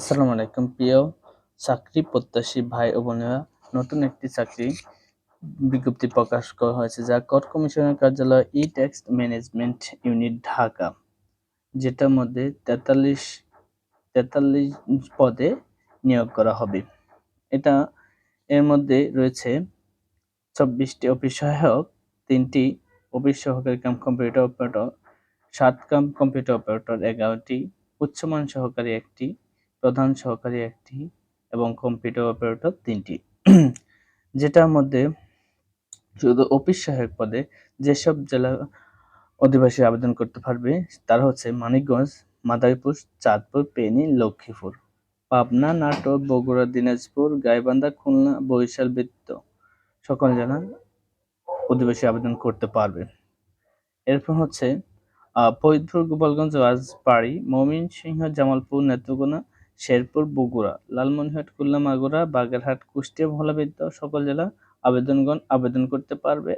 আসসালামু আলাইকুম প্রিয় চাকরি প্রত্যাশী ভাই ও বোনেরা, নতুন একটি চাকরি বিজ্ঞপ্তি প্রকাশ করা হয়েছে যা কর কমিশনের কার্যালয় ই ট্যাক্স ম্যানেজমেন্ট ইউনিট ঢাকা, যেটার মধ্যে 43 পদে নিয়োগ করা হবে। এর মধ্যে রয়েছে 24টি অফিস সহায়ক, 3টি অফিস সহকারী cum computer operator, 7 cum computer operator 11টি, উচ্চমান সহকারী 1টি, প্রধান সহকারী 1টি এবং কম্পিউটার অপারেটর 3টি। যেটার মধ্যে শুধু অফিস সহায়ক পদে যেসব জেলা অধিবাসী আবেদন করতে পারবে তারা হচ্ছে মানিকগঞ্জ, মাদারীপুর, চাঁদপুর, ফেনী, লক্ষ্মীপুর, পাবনা, নাটোর, বগুড়া, দিনাজপুর, গাইবান্ধা, খুলনা, বরিশাল ব্যতীত সকল জেলা অধিবাসী আবেদন করতে পারবে। এরপর হচ্ছে ফরিদপুর, গোপালগঞ্জ, রাজবাড়ী, ময়মনসিংহ, জামালপুর, নেত্রকোনা, শেরপুর, বগুড়া, লালমনিরহাট, খুলনা, মাগুরা, বাগেরহাট, কুষ্টিয়া, ভোলা ব্যতীত সকল জেলা আবেদনগণ আবেদন করতে পারবে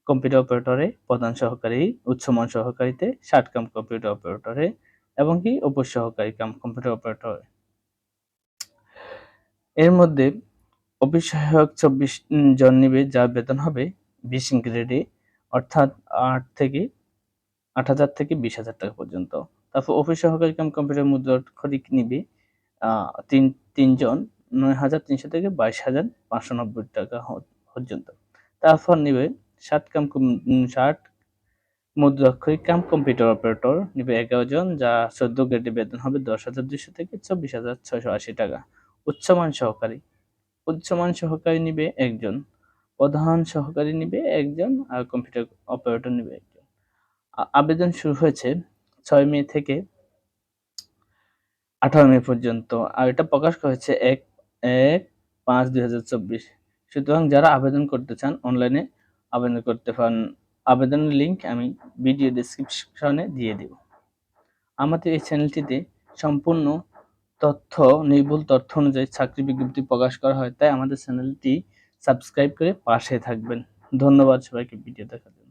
কম্পিউটার অপারেটরে, প্রধান সহকারী, উচ্চমান সহকারীতে, 7 কাম কম্পিউটার অপারেটরে এবং কি উপসহকারী কাম কম্পিউটার অপারেটরে। এর মধ্যে অফিস সহায়ক 24 জন নিবে, যার বেতন হবে 20 গ্রেডে, অর্থাৎ 8,000 থেকে 20,000 টাকা পর্যন্ত। তারপর অফিস সহকারী কাম কম্পিউটার মুদ্রাক্ষরিক নিবে তিনজন, 9,300 থেকে 22,590 টাকা পর্যন্ত। তারপর নিবে 60 মুদ্রাক্ষরিক কাম কম্পিউটার অপারেটর নিবে 11 জন, যা 14 গ্রেডে বেতন হবে 10,200 থেকে 24,680 টাকা। উচ্চমান সহকারী নিবে একজন, প্রধান সহকারী নিবে একজন আর কম্পিউটার অপারেটর নিবে একজন। আবেদন শুরু হয়েছে 6 মে থেকে 18 মে পর্যন্ত, আর এটা প্রকাশ করা হয়েছে 1/5/2024। সুতরাং যারা আবেদন করতে চান অনলাইনে আবেদন করতে পারেন। আবেদনের লিঙ্ক আমি ভিডিও ডেসক্রিপশনে দিয়ে দেব। আমাদের এই চ্যানেলটিতে সম্পূর্ণ নির্ভুল তথ্য অনুযায়ী চাকরি বিজ্ঞপ্তি প্রকাশ করা হয়, তাই আমাদের চ্যানেলটি সাবস্ক্রাইব করে পাশে থাকবেন। ধন্যবাদ সবাইকে ভিডিও দেখার জন্য।